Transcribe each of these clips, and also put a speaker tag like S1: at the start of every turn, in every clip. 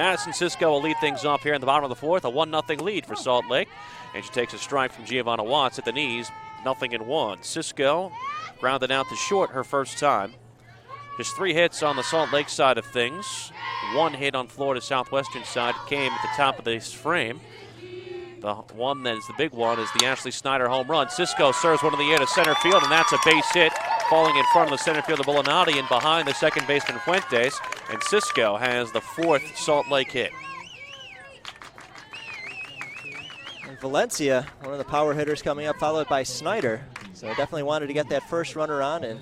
S1: Madison Cisco will lead things off here in the bottom of the fourth, a 1-0 lead for Salt Lake. And she takes a strike from Giovanna Watts at the knees, 0-1. Cisco grounded out to short her first time. Just 3 hits on the Salt Lake side of things. 1 hit on Florida Southwestern side came at the top of this frame. The one that is the big one is the Ashley Snyder home run. Cisco serves one in the air to center field, and that's a base hit, falling in front of the center fielder Bolonati and behind the second baseman Fuentes. And Cisco has the 4th Salt Lake hit.
S2: And Valencia, one of the power hitters coming up, followed by Snyder. So definitely wanted to get that first runner on and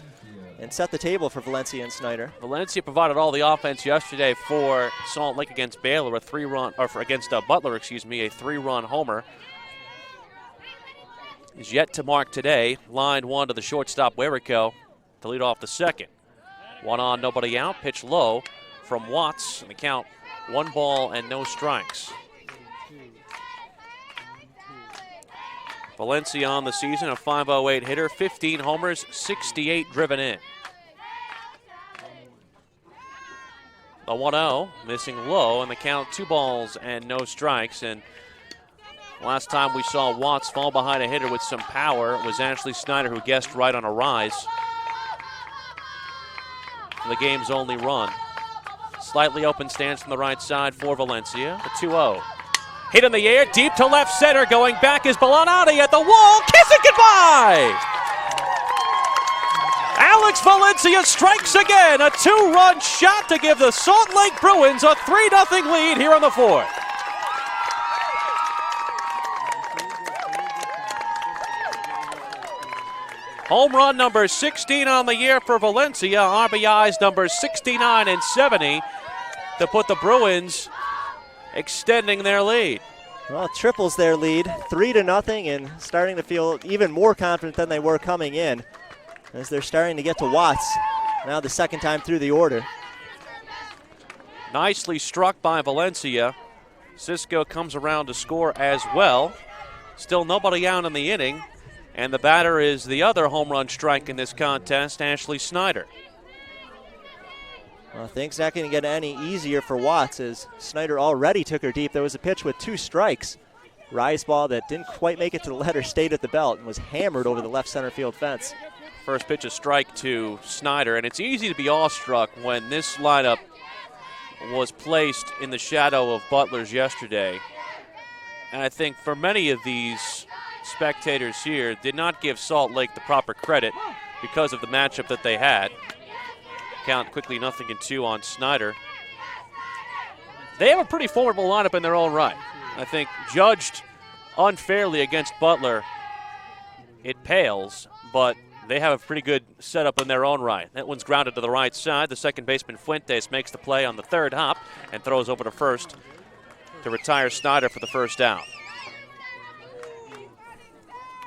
S2: set the table for Valencia and Snyder.
S1: Valencia provided all the offense yesterday for Salt Lake against Baylor, a 3-run, or against Butler, a 3-run homer. Is yet to mark today. Line 1 to the shortstop Werico to lead off the second. 1 on, nobody out. Pitch low from Watts, and the count 1 ball and no strikes. Valencia on the season, a .508 hitter, 15 homers, 68 driven in. The 1-0, missing low, and the count 2 balls and no strikes. And last time we saw Watts fall behind a hitter with some power was Ashley Snyder, who guessed right on a rise. The game's only run. Slightly open stance from the right side for Valencia, the 2-0. Hit in the air, deep to left center. Going back is Bolonati at the wall. Kiss it goodbye! Alex Valencia strikes again. A 2-run shot to give the Salt Lake Bruins a 3-0 lead here in the fourth. Home run number 16 on the year for Valencia. RBIs number 69 and 70 to put the Bruins extending their lead.
S2: Well, it triples their lead, 3-0, and starting to feel even more confident than they were coming in as they're starting to get to Watts, now the second time through the order.
S1: Nicely struck by Valencia. Cisco comes around to score as well. Still nobody out in the inning, and the batter is the other home run strike in this contest, Ashley Snyder.
S2: Well, things not going to get any easier for Watts as Snyder already took her deep. There was a pitch with 2 strikes. Rise ball that didn't quite make it to the letter, stayed at the belt, and was hammered over the left center field fence.
S1: First pitch a strike to Snyder, and it's easy to be awestruck when this lineup was placed in the shadow of Butler's yesterday. And I think for many of these spectators here did not give Salt Lake the proper credit because of the matchup that they had. Count quickly 0-2 on Snyder. They have a pretty formidable lineup in their own right. I think judged unfairly against Butler, it pales, but they have a pretty good setup in their own right. That one's grounded to the right side. The second baseman Fuentes makes the play on the third hop and throws over to first to retire Snyder for the first out.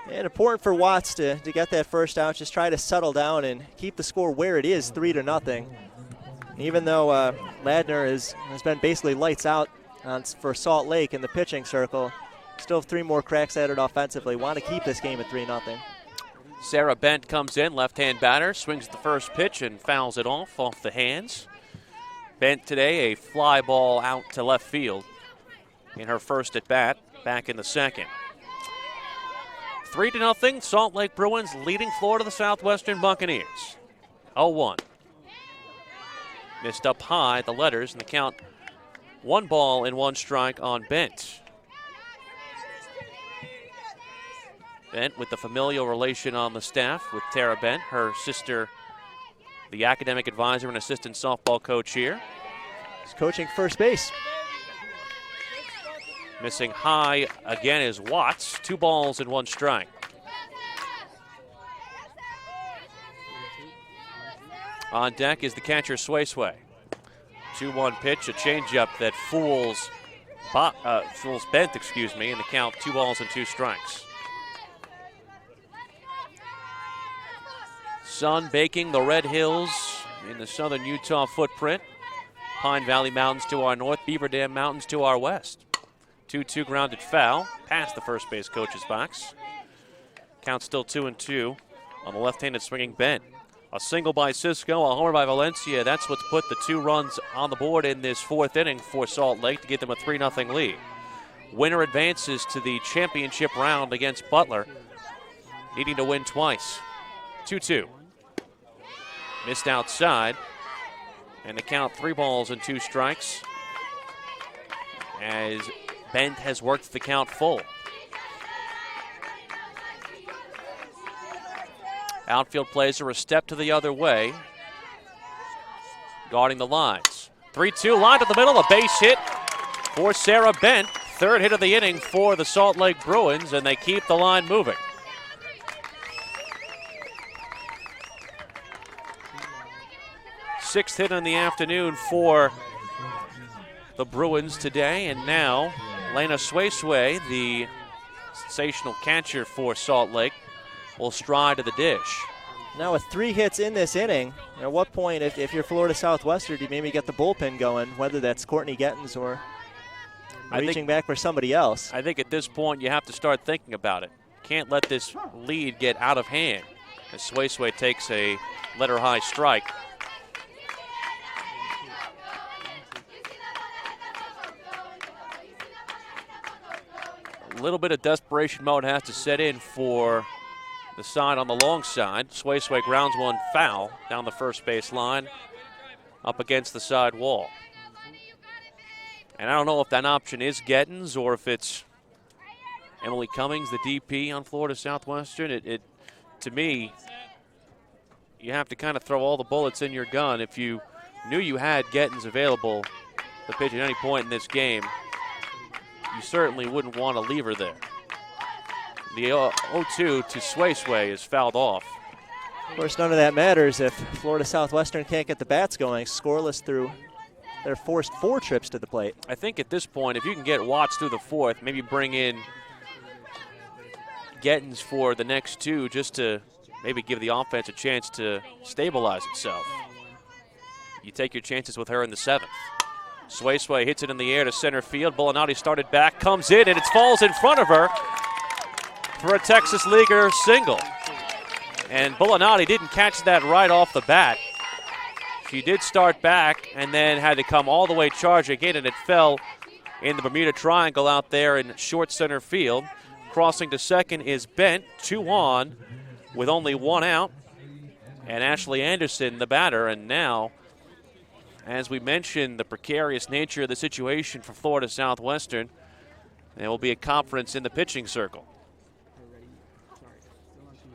S2: And important for Watts to get that first out, just try to settle down and keep the score where it is, 3-0. Even though Ladner has been basically lights out for Salt Lake in the pitching circle, still have 3 more cracks at it offensively. Want to keep this game at 3-0.
S1: Sarah Bent comes in, left-hand batter, swings the first pitch and fouls it off the hands. Bent today a fly ball out to left field in her first at bat, back in the second. 3-0, Salt Lake Bruins leading Florida Southwestern Buccaneers. 0-1. Missed up high, the letters, and the count 1 ball and 1 strike on Bent. Bent with the familial relation on the staff with Tara Bent, her sister, the academic advisor and assistant softball coach here.
S2: He's coaching first base.
S1: Missing high again is Watts. 2 balls and 1 strike. On deck is the catcher Sway Sway. 2-1 pitch, a changeup that fools Bent, and the count 2 balls and 2 strikes. Sun baking the Red Hills in the southern Utah footprint. Pine Valley Mountains to our north, Beaver Dam Mountains to our west. 2-2 grounded foul past the first base coach's box. Count still 2-2 on the left-handed swinging Bent. A single by Cisco, a homer by Valencia. That's what's put the 2 runs on the board in this 4th inning for Salt Lake to get them a 3-0 lead. Winner advances to the championship round against Butler, needing to win twice. 2-2. Missed outside, and the count 3 balls and 2 strikes as Bent has worked the count full. Outfield plays are a step to the other way, guarding the lines. 3-2, line to the middle, a base hit for Sarah Bent. 3rd hit of the inning for the Salt Lake Bruins, and they keep the line moving. Sixth hit in the afternoon for the Bruins today, and now Lena Sway, the sensational catcher for Salt Lake, will stride to the dish.
S2: Now with 3 hits in this inning, at what point, if you're Florida Southwestern, do you maybe get the bullpen going, whether that's Courtney Gettins or reaching back for somebody else?
S1: I think at this point you have to start thinking about it. Can't let this lead get out of hand as Sway takes a letter-high strike. A little bit of desperation mode has to set in for the side on the long side. Sway grounds one foul down the first base line up against the side wall. And I don't know if that option is Gettins or if it's Emily Cummings, the DP on Florida Southwestern. To me, you have to kind of throw all the bullets in your gun. If you knew you had Gettins available to pitch at any point in this game, you certainly wouldn't want to leave her there. The 0-2 to Sway is fouled off.
S2: Of course, none of that matters if Florida Southwestern can't get the bats going, scoreless through their forced 4 trips to the plate.
S1: I think at this point, if you can get Watts through the 4th, maybe bring in Gettins for the next 2 just to maybe give the offense a chance to stabilize itself. You take your chances with her in the 7th. Sway hits it in the air to center field. Bulinati started back, comes in, and it falls in front of her for a Texas Leaguer single. And Bulinati didn't catch that right off the bat. She did start back and then had to come all the way charging in, and it fell in the Bermuda Triangle out there in short center field. Crossing to second is Bent, 2 on with only 1 out. And Ashley Anderson, the batter, and now, as we mentioned, the precarious nature of the situation for Florida Southwestern, there will be a conference in the pitching circle.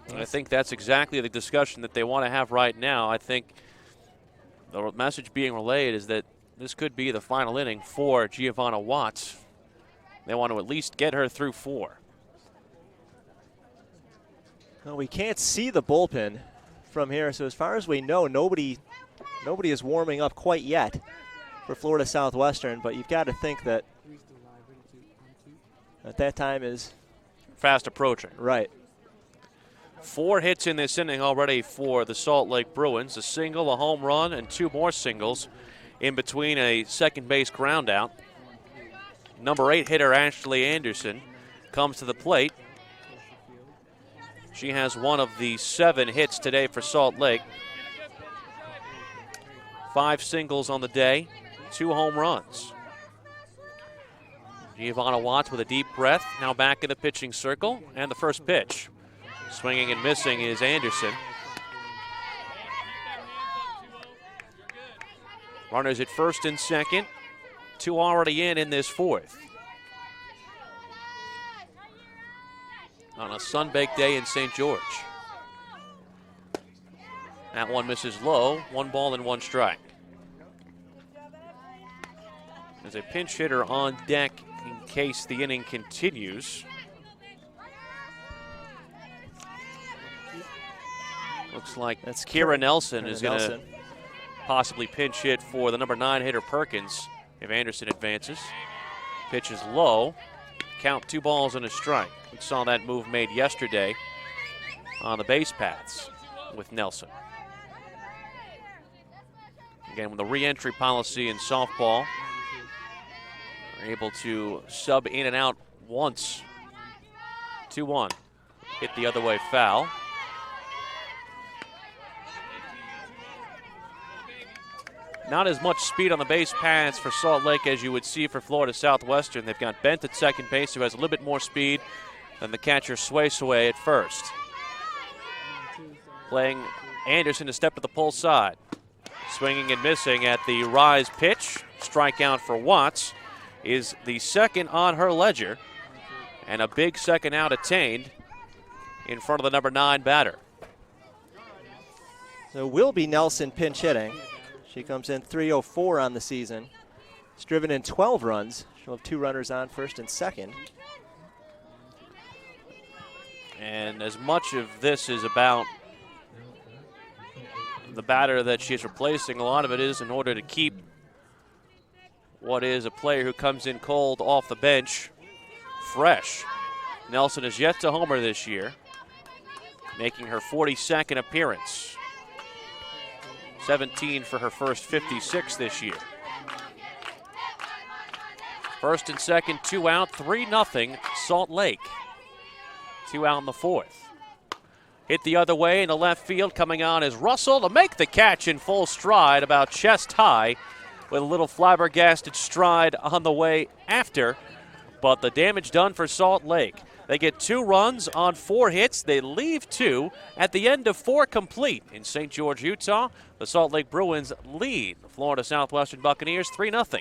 S1: And I think that's exactly the discussion that they want to have right now. I think the message being relayed is that this could be the final inning for Giovanna Watts. They want to at least get her through 4.
S2: Well, we can't see the bullpen from here, so as far as we know, nobody is warming up quite yet for Florida Southwestern, but you've got to think that that time is
S1: fast approaching.
S2: Right.
S1: 4 hits in this inning already for the Salt Lake Bruins. A single, a home run, and 2 more singles in between a second base ground out. Number 8 hitter Ashley Anderson comes to the plate. She has one of the 7 hits today for Salt Lake. 5 singles on the day, 2 home runs. Giovanna Watts with a deep breath, now back in the pitching circle, and the first pitch. Swinging and missing is Anderson. Runners at first and second. 2 already in this 4th. On a sun-baked day in St. George. That one misses low. 1 ball and 1 strike. There's a pinch hitter on deck in case the inning continues. Looks like that's Kira Nelson is going to possibly pinch hit for the number 9 hitter Perkins if Anderson advances. Pitch is low. Count 2 balls and a strike. We saw that move made yesterday on the base paths with Nelson. Again, with the re-entry policy in softball, we're able to sub in and out once. 2-1. Hit the other way foul. Not as much speed on the base paths for Salt Lake as you would see for Florida Southwestern. They've got Bent at second base, who has a little bit more speed than the catcher Sway at first. Playing Anderson to step to the pull side. Swinging and missing at the rise pitch. Strikeout for Watts is the second on her ledger. And a big second out attained in front of the number 9 batter.
S2: So will be Nelson pinch hitting. She comes in 304 on the season. She's driven in 12 runs. She'll have 2 runners on, first and second.
S1: And as much of this is about the batter that she's replacing, a lot of it is in order to keep what is a player who comes in cold off the bench fresh. Nelson is yet to homer this year, making her 42nd appearance. 17 for her first 56 this year. First and second, 2 out, 3-0 Salt Lake. 2 out in the 4th. Hit the other way in the left field. Coming on is Russell to make the catch in full stride, about chest high, with a little flabbergasted stride on the way after. But the damage done for Salt Lake. They get 2 runs on 4 hits. They leave 2 at the end of 4 complete in St. George, Utah. The Salt Lake Bruins lead the Florida Southwestern Buccaneers 3-0.